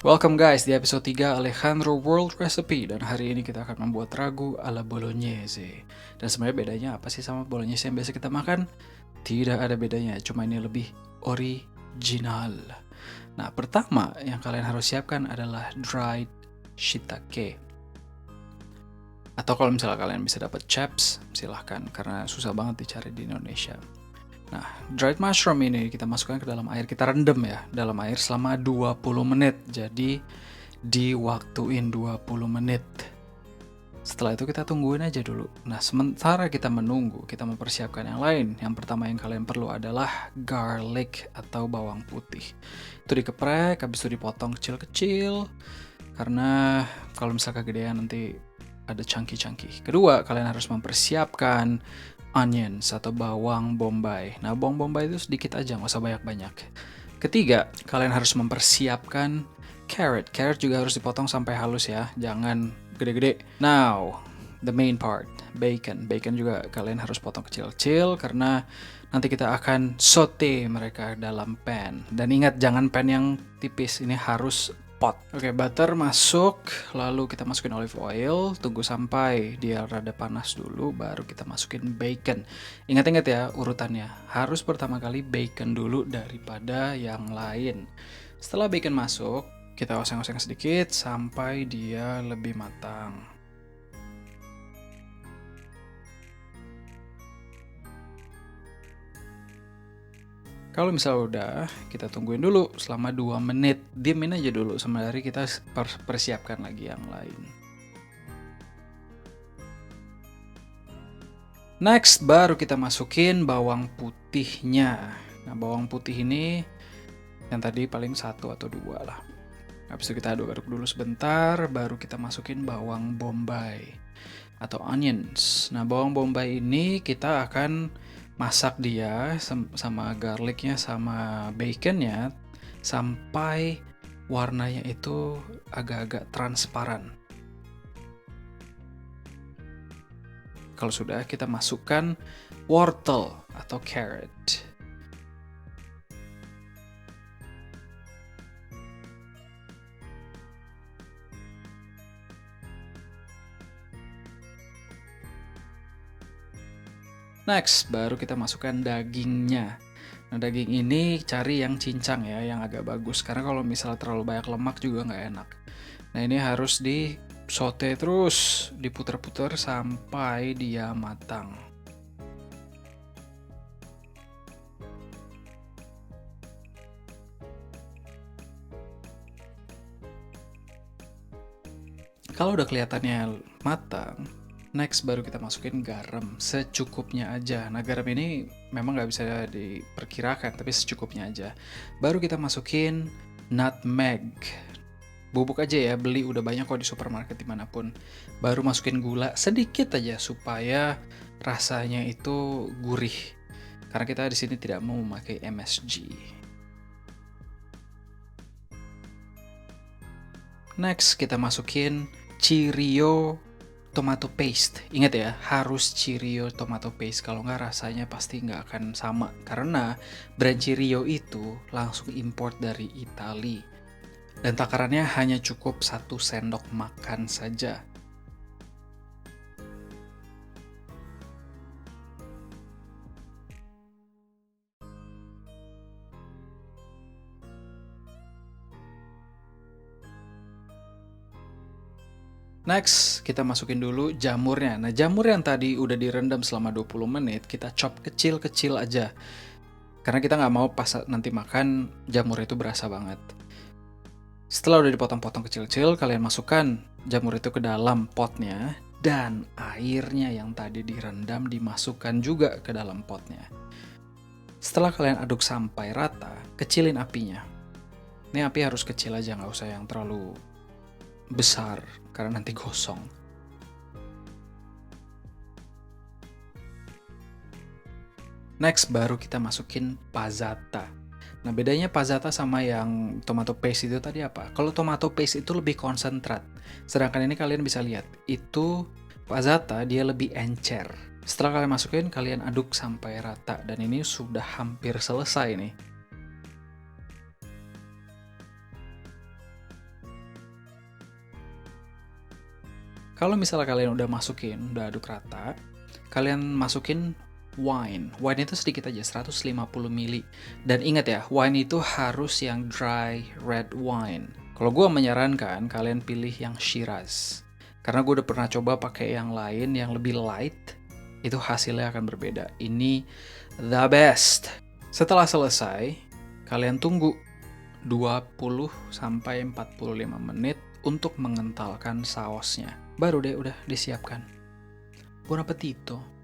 Welcome guys di episode 3 Alejandro World Recipe, dan hari ini kita akan membuat ragu ala bolognese. Dan sebenarnya bedanya apa sih sama bolognese yang biasa kita makan? Tidak ada bedanya, cuma ini lebih original. Nah, pertama yang kalian harus siapkan adalah dried shiitake. Atau kalau misalnya kalian bisa dapat chaps, silahkan, karena susah banget dicari di Indonesia. Nah, dried mushroom ini kita masukkan ke dalam air, kita rendam ya, dalam air selama 20 menit. Jadi diwaktuin 20 menit. Setelah itu kita tungguin aja dulu. Nah, sementara kita menunggu, kita mempersiapkan yang lain. Yang pertama yang kalian perlu adalah garlic atau bawang putih. Itu dikeprek, habis itu dipotong kecil-kecil. Karena kalau misalnya kegedean nanti ada chunky-chunky. Kedua, kalian harus mempersiapkan onions atau bawang bombay. Nah, bawang bombay itu sedikit aja, nggak usah banyak-banyak. Ketiga, kalian harus mempersiapkan carrot. Carrot juga harus dipotong sampai halus ya, jangan gede-gede. Now, the main part, bacon. Bacon juga kalian harus potong kecil-kecil karena nanti kita akan saute mereka dalam pan. Dan ingat, jangan pan yang tipis, ini harus pot. Oke, butter masuk, lalu kita masukin olive oil, tunggu sampai dia rada panas dulu, baru kita masukin bacon. Ingat-ingat ya urutannya, harus pertama kali bacon dulu daripada yang lain. Setelah bacon masuk, kita oseng-oseng sedikit sampai dia lebih matang. Kalau misalnya udah, kita tungguin dulu selama 2 menit. Diemin aja dulu, sembari kita persiapkan lagi yang lain. Next, baru kita masukin bawang putihnya. Nah, bawang putih ini yang tadi paling 1 atau 2 lah. Habis itu kita aduk-aduk dulu sebentar, baru kita masukin bawang bombay atau onions. Nah, bawang bombay ini kita akan masak dia sama garlicnya sama baconnya sampai warnanya itu agak-agak transparan. Kalau sudah, kita masukkan wortel atau carrot. Next, baru kita masukkan dagingnya. Nah, daging ini cari yang cincang ya, yang agak bagus. Karena kalau misalnya terlalu banyak lemak juga nggak enak. Nah, ini harus di saute terus, diputer-puter sampai dia matang. Kalau udah kelihatannya matang, next baru kita masukin garam secukupnya aja. Nah, garam ini memang nggak bisa diperkirakan, tapi secukupnya aja. Baru kita masukin nutmeg. Bubuk aja ya, beli udah banyak kok di supermarket dimanapun. Baru masukin gula sedikit aja supaya rasanya itu gurih. Karena kita di sini tidak mau memakai MSG. Next kita masukin Cirio tomato paste. Ingat ya, harus Cirio tomato paste. Kalau nggak rasanya pasti nggak akan sama. Karena brand Cirio itu langsung import dari Italia. Dan takarannya hanya cukup 1 sendok makan saja. Next, kita masukin dulu jamurnya. Nah, jamur yang tadi udah direndam selama 20 menit, kita chop kecil-kecil aja. Karena kita nggak mau pas nanti makan, jamur itu berasa banget. Setelah udah dipotong-potong kecil-kecil, kalian masukkan jamur itu ke dalam potnya. Dan airnya yang tadi direndam dimasukkan juga ke dalam potnya. Setelah kalian aduk sampai rata, kecilin apinya. Ini api harus kecil aja, nggak usah yang terlalu besar karena nanti gosong. Next, baru kita masukin passata. Nah, bedanya passata sama yang tomato paste itu tadi apa? Kalau tomato paste itu lebih konsentrat, sedangkan ini kalian bisa lihat itu passata dia lebih encer. Setelah kalian masukin, kalian aduk sampai rata, dan ini sudah hampir selesai nih. Kalau misalnya kalian udah aduk rata, kalian masukin wine. Wine itu sedikit aja, 150 ml. Dan ingat ya, wine itu harus yang dry red wine. Kalau gue menyarankan, kalian pilih yang Shiraz. Karena gue udah pernah coba pakai yang lain, yang lebih light, itu hasilnya akan berbeda. Ini the best. Setelah selesai, kalian tunggu 20-45 menit untuk mengentalkan sausnya. Baru deh udah disiapkan. Buon appetito.